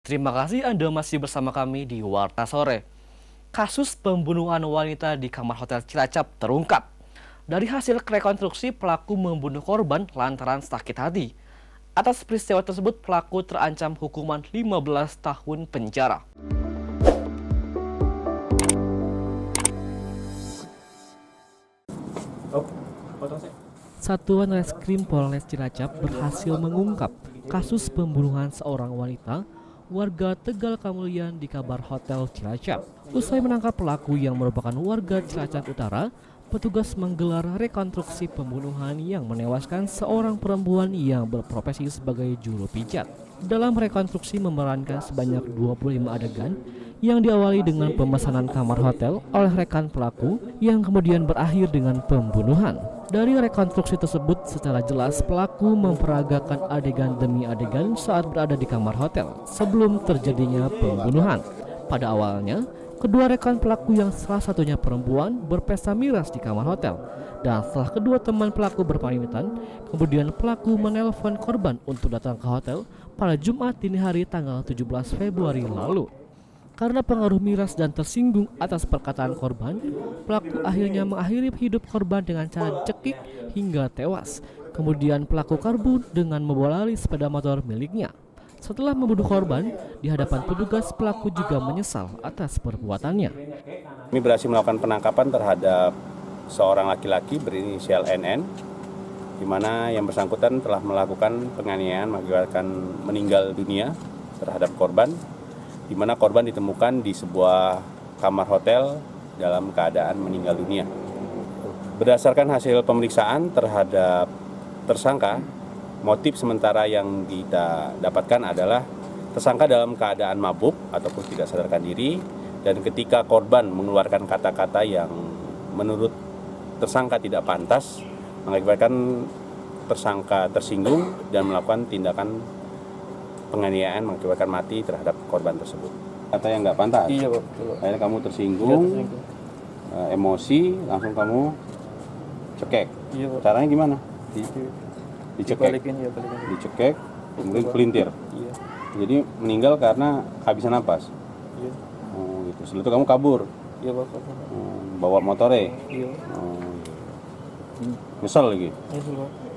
Terima kasih Anda masih bersama kami di Warta Sore. Kasus pembunuhan wanita di kamar hotel Cilacap terungkap. Dari hasil rekonstruksi, pelaku membunuh korban lantaran sakit hati. Atas peristiwa tersebut, pelaku terancam hukuman 15 tahun penjara. Satuan Reskrim Polres Cilacap berhasil mengungkap kasus pembunuhan seorang wanita warga Tegal Kamulyan di kamar hotel Cilacap. Usai menangkap pelaku yang merupakan warga Cilacap Utara, petugas menggelar rekonstruksi pembunuhan yang menewaskan seorang perempuan yang berprofesi sebagai juru pijat. Dalam rekonstruksi memerankan sebanyak 25 adegan yang diawali dengan pemesanan kamar hotel oleh rekan pelaku yang kemudian berakhir dengan pembunuhan. Dari rekonstruksi tersebut secara jelas pelaku memperagakan adegan demi adegan saat berada di kamar hotel sebelum terjadinya pembunuhan. Pada awalnya, kedua rekan pelaku yang salah satunya perempuan berpesta miras di kamar hotel. Dan setelah kedua teman pelaku berpamitan, kemudian pelaku menelpon korban untuk datang ke hotel pada Jumat dini hari tanggal 17 Februari lalu. Karena pengaruh miras dan tersinggung atas perkataan korban, pelaku akhirnya mengakhiri hidup korban dengan cara dicekik hingga tewas. Kemudian pelaku kabur dengan membawa lari sepeda motor miliknya. Setelah membunuh korban, di hadapan petugas pelaku juga menyesal atas perbuatannya. Kami berhasil melakukan penangkapan terhadap seorang laki-laki berinisial NN, di mana yang bersangkutan telah melakukan penganiayaan mengakibatkan meninggal dunia terhadap korban, di mana korban ditemukan di sebuah kamar hotel dalam keadaan meninggal dunia. Berdasarkan hasil pemeriksaan terhadap tersangka, motif sementara yang kita dapatkan adalah tersangka dalam keadaan mabuk ataupun tidak sadarkan diri, dan ketika korban mengeluarkan kata-kata yang menurut tersangka tidak pantas, mengakibatkan tersangka tersinggung dan melakukan tindakan penganiayaan mengakibatkan mati terhadap korban tersebut. Kata yang nggak pantas. Iya, betul. Akhirnya kamu tersinggung, emosi, langsung kamu cekek. Iya, Pak. Caranya gimana? Dicekek. Dibalikin, ya, balikin. Dicekek, kemudian pelintir. Iya. Jadi meninggal karena kehabisan napas. Iya. Oh, gitu. Setelah itu kamu kabur. Iya, Pak. Bawa motornya. Iya. Nyesel lagi. Iya, Pak.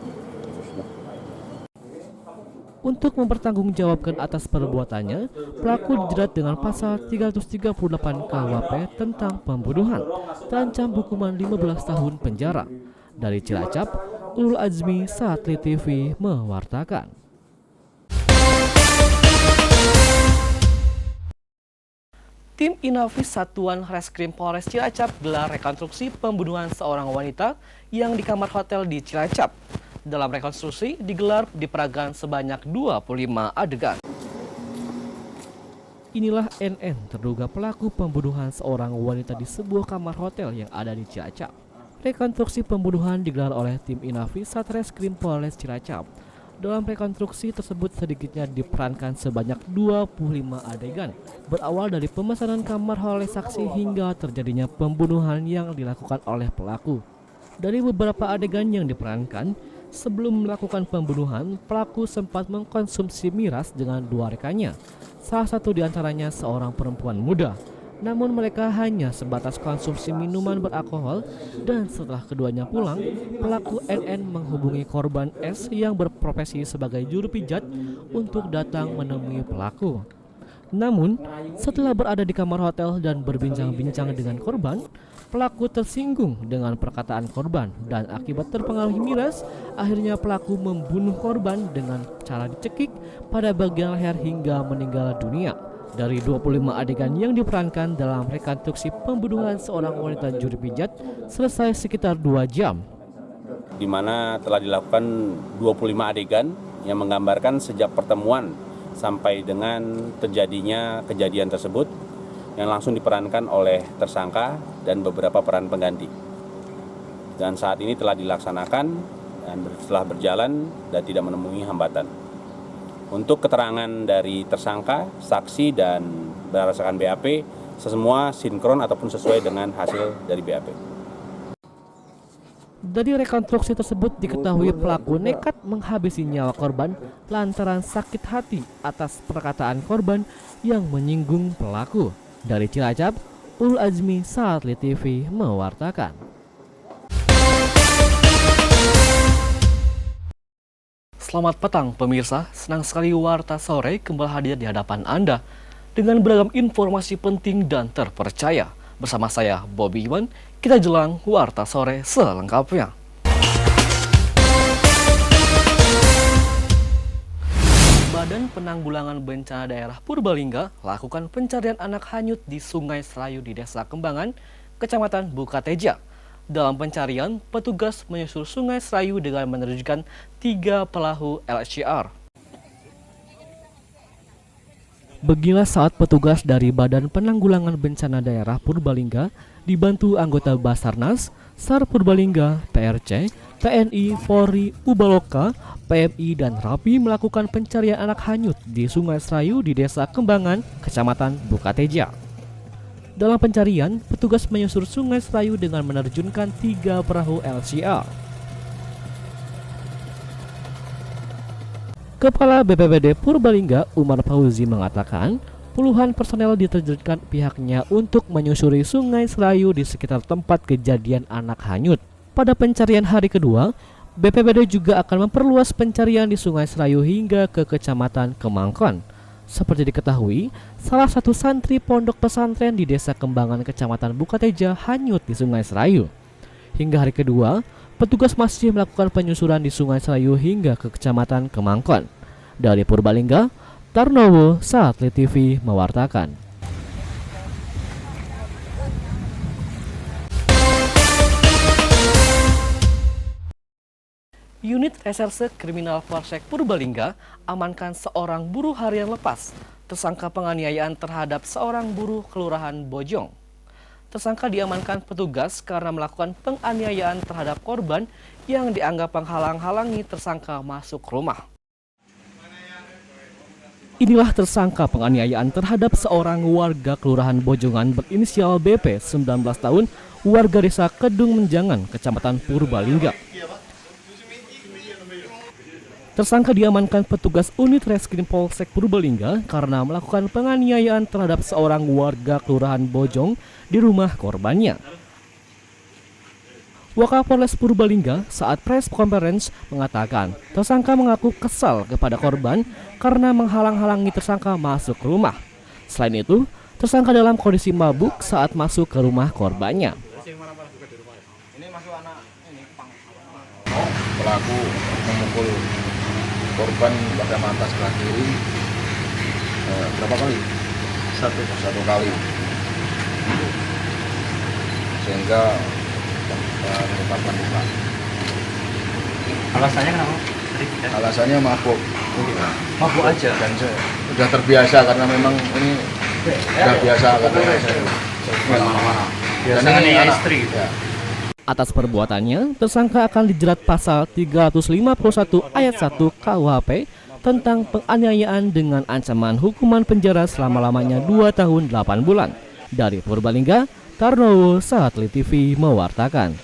Untuk mempertanggungjawabkan atas perbuatannya, pelaku dijerat dengan pasal 338 KUHP tentang pembunuhan, terancam hukuman 15 tahun penjara. Dari Cilacap, Ulul Azmi, Satli TV mewartakan. Tim Inafis Satuan Reskrim Polres Cilacap gelar rekonstruksi pembunuhan seorang wanita yang di kamar hotel di Cilacap. Dalam rekonstruksi digelar di peragaan sebanyak 25 adegan. Inilah NN, terduga pelaku pembunuhan seorang wanita di sebuah kamar hotel yang ada di Cilacap. Rekonstruksi pembunuhan digelar oleh tim Inafis Satreskrim Polres Cilacap. Dalam rekonstruksi tersebut sedikitnya diperankan sebanyak 25 adegan, berawal dari pemesanan kamar oleh saksi hingga terjadinya pembunuhan yang dilakukan oleh pelaku. Dari beberapa adegan yang diperankan, sebelum melakukan pembunuhan, pelaku sempat mengkonsumsi miras dengan dua rekannya. Salah satu diantaranya seorang perempuan muda. Namun mereka hanya sebatas konsumsi minuman beralkohol, dan setelah keduanya pulang, pelaku NN menghubungi korban S yang berprofesi sebagai juru pijat untuk datang menemui pelaku. Namun, setelah berada di kamar hotel dan berbincang-bincang dengan korban, pelaku tersinggung dengan perkataan korban dan akibat terpengaruh miras, akhirnya pelaku membunuh korban dengan cara dicekik pada bagian leher hingga meninggal dunia. Dari 25 adegan yang diperankan dalam rekonstruksi pembunuhan seorang wanita juru pijat selesai sekitar 2 jam. Di mana telah dilakukan 25 adegan yang menggambarkan sejak pertemuan sampai dengan terjadinya kejadian tersebut, yang langsung diperankan oleh tersangka dan beberapa peran pengganti. Dan saat ini telah dilaksanakan dan setelah berjalan dan tidak menemui hambatan. Untuk keterangan dari tersangka, saksi, dan berdasarkan BAP, semua sinkron ataupun sesuai dengan hasil dari BAP. Dari rekonstruksi tersebut diketahui pelaku nekat menghabisi nyawa korban lantaran sakit hati atas perkataan korban yang menyinggung pelaku. Dari Cilacap, Ulul Azmi Satelit TV mewartakan. Selamat petang pemirsa, senang sekali Warta Sore kembali hadir di hadapan Anda dengan beragam informasi penting dan terpercaya. Bersama saya, Bobby Iwan, kita jelang Warta Sore selengkapnya. Badan Penanggulangan Bencana Daerah Purbalingga lakukan pencarian anak hanyut di Sungai Serayu di Desa Kembangan, Kecamatan Bukateja. Dalam pencarian, petugas menyusur Sungai Serayu dengan menerjunkan 3 perahu LCR. Beginilah saat petugas dari Badan Penanggulangan Bencana Daerah Purbalingga dibantu anggota Basarnas, SAR Purbalingga, PRC, TNI, Polri, Ubaloka, PMI, dan Rapi melakukan pencarian anak hanyut di Sungai Serayu di Desa Kembangan, Kecamatan Bukateja. Dalam pencarian, petugas menyusur Sungai Serayu dengan menerjunkan 3 perahu LCR. Kepala BPBD Purbalingga Umar Fauzi mengatakan, puluhan personel diterjunkan pihaknya untuk menyusuri Sungai Serayu di sekitar tempat kejadian anak hanyut. Pada pencarian hari kedua, BPBD juga akan memperluas pencarian di Sungai Serayu hingga ke Kecamatan Kemangkon. Seperti diketahui, salah satu santri pondok pesantren di Desa Kembangan Kecamatan Bukateja hanyut di Sungai Serayu. Hingga hari kedua, petugas masih melakukan penyusuran di Sungai Serayu hingga ke Kecamatan Kemangkon. Dari Purbalingga, Tarnowo, Satelit TV mewartakan. Unit Reserse Kriminal Polsek Purbalingga amankan seorang buruh harian lepas tersangka penganiayaan terhadap seorang buruh Kelurahan Bojong. Tersangka diamankan petugas karena melakukan penganiayaan terhadap korban yang dianggap menghalang-halangi tersangka masuk rumah. Inilah tersangka penganiayaan terhadap seorang warga Kelurahan Bojongan berinisial BP 19 tahun, warga Desa Kedung Menjangan, Kecamatan Purbalingga. Tersangka diamankan petugas unit Reskrim Polsek Purbalingga karena melakukan penganiayaan terhadap seorang warga Kelurahan Bojong di rumah korbannya. Wakapolres Purbalingga saat press conference mengatakan tersangka mengaku kesal kepada korban karena menghalang-halangi tersangka masuk rumah. Selain itu, tersangka dalam kondisi mabuk saat masuk ke rumah korbannya. Pelaku memukul korban pada mata sebelah kiri berapa kali? Satu kali, sehingga menyebabkan luka. Alasannya kenapa? Alasannya mabuk. Mabuk aja. Dan sudah terbiasa karena memang ini sudah biasa karena saya mana-mana. Biasanya ini istri. Ya. Atas perbuatannya, tersangka akan dijerat pasal 351 ayat 1 KUHP tentang penganiayaan dengan ancaman hukuman penjara selama-lamanya 2 tahun 8 bulan. Dari Purbalingga, Tarnowo, Satelit TV mewartakan.